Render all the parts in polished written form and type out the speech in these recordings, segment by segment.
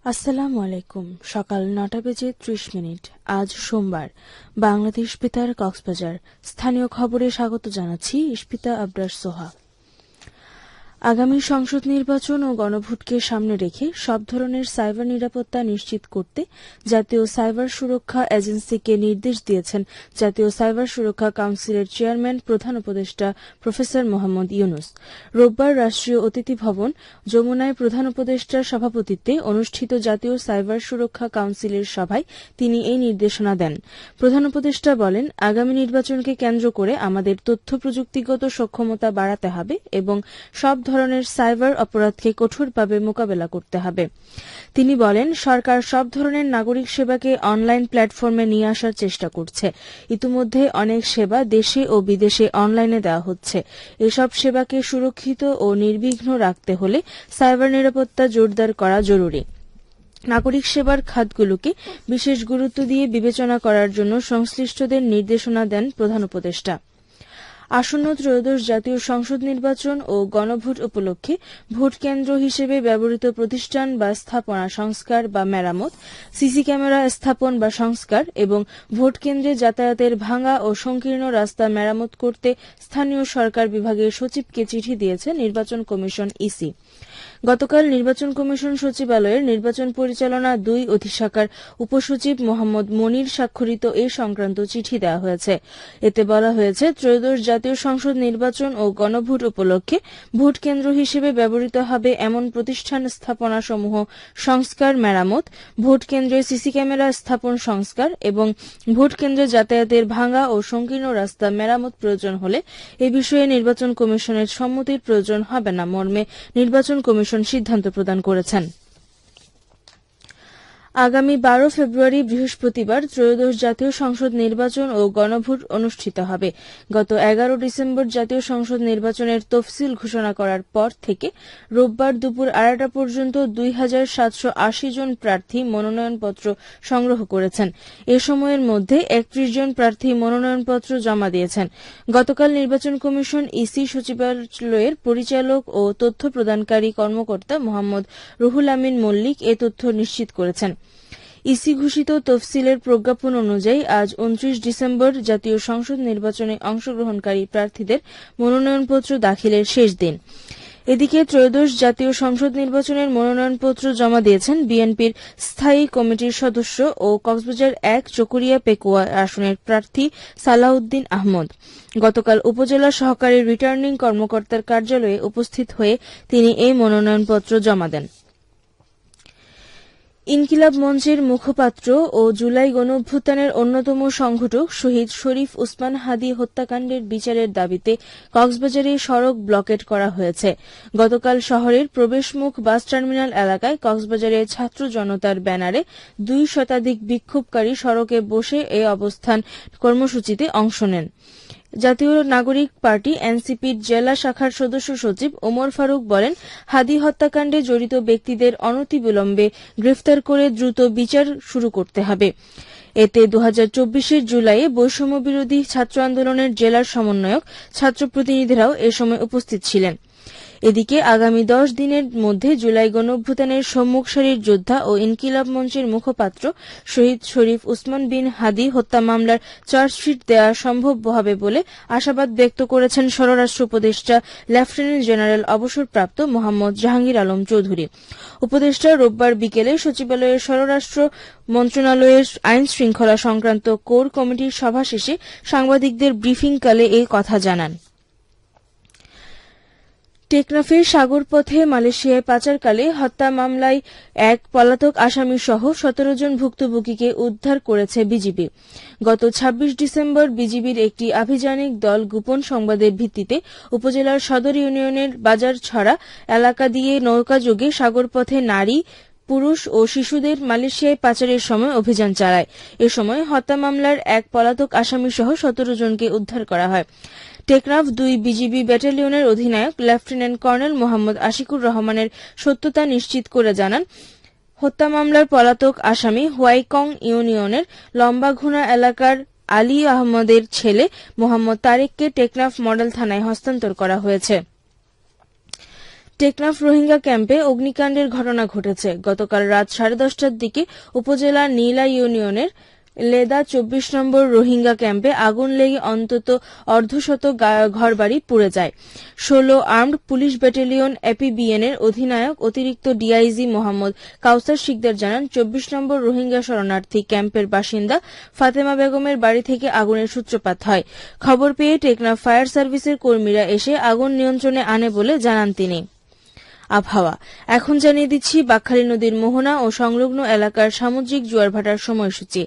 আসসালামু আলাইকুম। সকাল ৯টা বেজে ৩০ মিনিট। আজ সোমবার। বাংলাদেশ বেতার কক্সবাজার। স্থানীয় খবরে স্বাগত জানাচ্ছি ইশপিতা আবরার সোহা। আগামী সংসদ নির্বাচন ও গণভোটকে সামনে রেখে সব ধরনের সাইবার নিরাপত্তা নিশ্চিত করতে জাতীয় সাইবার সুরক্ষা এজেন্সিকে নির্দেশ দিয়েছেন জাতীয় সাইবার সুরক্ষা কাউন্সিলের চেয়ারম্যান প্রধান উপদেষ্টা প্রফেসর মোহাম্মদ ইউনুস। রোববার রাষ্ট্রীয় অতিথি ভবন যমুনায় প্রধান উপদেষ্টার সভাপতিত্বে অনুষ্ঠিত জাতীয় সাইবার সুরক্ষা কাউন্সিলের সভায় তিনি এই নির্দেশনা দেন। প্রধান উপদেষ্টা বলেন, আগামী নির্বাচনকে কেন্দ্র করে আমাদের তথ্য প্রযুক্তিগত সক্ষমতা বাড়াতে হবে এবং সব ধরনের সাইবার অপরাধকে কঠোরভাবে মোকাবেলা করতে হবে। তিনি বলেন, সরকার সব ধরনের নাগরিক সেবাকে অনলাইন প্ল্যাটফর্মে নিয়ে আসার চেষ্টা করছে। ইতিমধ্যে অনেক সেবা দেশে ও বিদেশে অনলাইনে দেওয়া হচ্ছে। এসব সেবাকে সুরক্ষিত ও নির্বিঘ্ন রাখতে হলে সাইবার নিরাপত্তা জোরদার করা জরুরি। নাগরিক সেবার খাতগুলোকে বিশেষ গুরুত্ব দিয়ে বিবেচনা করার জন্য সংশ্লিষ্টদের নির্দেশনা দেন প্রধান উপদেষ্টা। আসন্ন ত্রয়োদশ জাতীয় সংসদ নির্বাচন ও গণভোট উপলক্ষে ভোট কেন্দ্র হিসেবে ব্যবহৃত প্রতিষ্ঠান বা স্থাপনা সংস্কার বা মেরামত, সিসি ক্যামেরা স্থাপন বা সংস্কার এবং ভোট কেন্দ্রে যাতায়াতের ভাঙা ও সংকীর্ণ রাস্তা মেরামত করতে স্থানীয় সরকার বিভাগের সচিবকে চিঠি দিয়েছে নির্বাচন কমিশন ইসি। গতকাল নির্বাচন কমিশন সচিবালয়ের নির্বাচন পরিচালনা ২ অধিশাখার উপসচিব মোহাম্মদ মনির স্বাক্ষরিত এ সংক্রান্ত চিঠি দেওয়া হয়েছে। এতে বলা হয়েছে, ত্রয়োদশ জাতীয় সংসদ নির্বাচন ও গণভোট উপলক্ষে ভোট কেন্দ্র হিসেবে ব্যবহৃত হবে এমন প্রতিষ্ঠান স্থাপনাসমূহ সংস্কার মেরামত, ভোট কেন্দ্রে সিসি ক্যামেরা স্থাপন সংস্কার এবং ভোট কেন্দ্রে যাতায়াতের ভাঙা ও সংকীর্ণ রাস্তা মেরামত প্রয়োজন হলে এ বিষয়ে নির্বাচন কমিশনের সম্মতির প্রয়োজন হবে না মর্মে নির্বাচন কমিশন সিদ্ধান্ত প্রদান করেছেন। আগামী ১২ ফেব্রুয়ারি বৃহস্পতিবার ত্রয়োদশ জাতীয় সংসদ নির্বাচন ও গণভোট অনুষ্ঠিত হবে। গত ১১ ডিসেম্বর জাতীয় সংসদ নির্বাচনের তফসিল ঘোষণা করার পর থেকে রোববার দুপুর ২:৩০ পর্যন্ত ২,৭৮০ জন প্রার্থী মনোনয়নপত্র সংগ্রহ করেছেন। এ সময়ের মধ্যে ৩১ জন প্রার্থী মনোনয়নপত্র জমা দিয়েছেন। গতকাল নির্বাচন কমিশন ইসি সচিবালয়ের পরিচালক ও তথ্য প্রদানকারী কর্মকর্তা মোহাম্মদ রুহুল আমিন মল্লিক এ তথ্য নিশ্চিত করেছেন। ইসি ঘোষিত তফসিলের প্রজ্ঞাপন অনুযায়ী আজ ২৯ ডিসেম্বর জাতীয় সংসদ নির্বাচনে অংশগ্রহণকারী প্রার্থীদের মনোনয়নপত্র দাখিলের শেষ দিন। এদিকে ত্রয়োদশ জাতীয় সংসদ নির্বাচনের মনোনয়নপত্র জমা দিয়েছেন বিএনপির স্থায়ী কমিটির সদস্য ও কক্সবাজার ১ চকরিয়া পেকুয়া আসনের প্রার্থী সালাউদ্দিন আহমদ। গতকাল উপজেলা সহকারী রিটার্নিং কর্মকর্তার কার্যালয়ে উপস্থিত হয়ে তিনি এই মনোনয়নপত্র জমা দেন। ইনকিলাব মঞ্চের মুখপাত্র ও জুলাই গণঅভ্যুত্থানের অন্যতম সংগঠক শহীদ শরীফ ওসমান হাদী হত্যাকাণ্ডের বিচারের দাবিতে কক্সবাজারে সড়ক ব্লকেট করা হয়েছে। গতকাল শহরের প্রবেশমুখ বাস টার্মিনাল এলাকায় কক্সবাজারের ছাত্র জনতার ব্যানারে ২ শতাধিক বিক্ষোভকারী সড়কে বসে এই অবস্থান কর্মসূচিতে অংশ নেন। জাতীয় নাগরিক পার্টি এনসিপির জেলা শাখার সদস্য সচিব ওমর ফারুক বলেন, হাদী হত্যাকাণ্ডে জড়িত ব্যক্তিদের অনতিবিলম্বে গ্রেফতার করে দ্রুত বিচার শুরু করতে হবে। এতে ২০২৪ জুলাইয়ে বৈষম্যবিরোধী ছাত্র আন্দোলনের জেলার সমন্বয়ক ছাত্র প্রতিনিধিরাও এ সময় উপস্থিত ছিলেন। এদিকে আগামী ১০ দিনের মধ্যে জুলাই গণঅভ্যুত্থানের সম্মুখ সারির যোদ্ধা ও ইনকিলাব মঞ্চের মুখপাত্র শহীদ শরীফ ওসমান বিন হাদী হত্যা মামলার চার্জশিট দেওয়া সম্ভব হবে বলে আশাবাদ ব্যক্ত করেছেন স্বরাষ্ট্র উপদেষ্টা লেফটেন্যান্ট জেনারেল অবসরপ্রাপ্ত মোহাম্মদ জাহাঙ্গীর আলম চৌধুরী। উপদেষ্টা রোববার বিকেলে সচিবালয়ের স্বরাষ্ট্র মন্ত্রণালয়ের আইন শৃঙ্খলা সংক্রান্ত কোর কমিটির সভা শেষে সাংবাদিকদের ব্রিফিংকালে এ কথা জানান। টেকনাফের সাগরপথে মালয়েশিয়ায় পাচারকালে হত্যা মামলায় এক পলাতক আসামিসহ ১৭ জন ভুক্তভোগীকে উদ্ধার করেছে বিজিবি। গত ২৬ ডিসেম্বর বিজিবির একটি আভিযানিক দল গোপন সংবাদের ভিত্তিতে উপজেলার সদর ইউনিয়নের বাজারছড়া এলাকা দিয়ে নৌকাযোগে সাগরপথে নারী, পুরুষ ও শিশুদের মালয়েশিয়ায় পাচারের সময় অভিযান চালায়। এ সময় হত্যা মামলার এক পলাতক আসামিসহ ১৭ জনকে উদ্ধার করা হয়। টেকনাফ ২ বিজিবি ব্যাটালিয়নের অধিনায়ক লেফটেন্যান্ট কর্নেল মোহাম্মদ আশিকুর রহমানের সত্যতা নিশ্চিত করে জানান, হত্যা মামলার পলাতক আসামি হোয়াইকং ইউনিয়নের লম্বাঘুনা এলাকার আলী আহমদের ছেলে মোহাম্মদ তারেককে টেকনাফ মডেল থানায় হস্তান্তর করা হয়েছে। টেকনাফ রোহিঙ্গা ক্যাম্পে অগ্নিকাণ্ডের ঘটনা ঘটেছে। গতকাল রাত 10:30টার দিকে উপজেলার নীলা ইউনিয়নের লেদা 24 নম্বর রোহিঙ্গা ক্যাম্পে আগুন লেগে অন্তত অর্ধশত ঘরবাড়ি পুড়ে যায়। 16 আর্মড পুলিশ ব্যাটালিয়ন এপিবিএনের অধিনায়ক অতিরিক্ত ডিআইজি মোহাম্মদ কাউসার শিকদার জানান, 24 নম্বর রোহিঙ্গা শরণার্থী ক্যাম্পের বাসিন্দা ফাতেমা বেগমের বাড়ি থেকে আগুনের সূত্রপাত হয়। খবর পেয়ে টেকনাফ ফায়ার সার্ভিসের কর্মীরা এসে আগুন নিয়ন্ত্রণে আনে বলে জানান তিনি। আবহাওয়া এখন জানিয়ে দিচ্ছি বাঁকখালী নদীর মোহনা ও সংলগ্ন এলাকার সামুদ্রিক জোয়ার ভাটার সময়সূচি।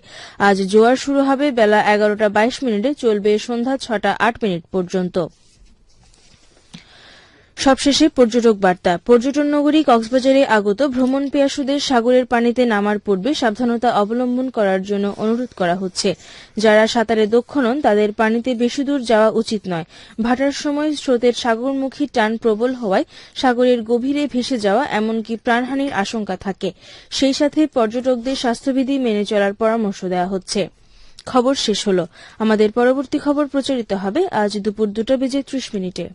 আজ জোয়ার শুরু হবে বেলা 11:22, চলবে সন্ধ্যা 6:08 পর্যন্ত। সবশেষে পর্যটক বার্তা। পর্যটন নগরী কক্সবাজারে আগত ভ্রমণ পিয়াসুদের সাগরের পানিতে নামার পূর্বে সাবধানতা অবলম্বন করার জন্য অনুরোধ করা হচ্ছে। যারা সাঁতারে দক্ষ নন তাদের পানিতে বেশি দূর যাওয়া উচিত নয়। ভাটার সময় স্রোতের সাগরমুখী টান প্রবল হওয়ায় সাগরের গভীরে ভেসে যাওয়া এমনকি প্রাণহানির আশঙ্কা থাকে। সেই সাথে পর্যটকদের স্বাস্থ্যবিধি মেনে চলার পরামর্শ দেওয়া হচ্ছে। খবর শেষ হলো। আমাদের পরবর্তী খবর প্রচারিত হবে আজ দুপুর 2:30।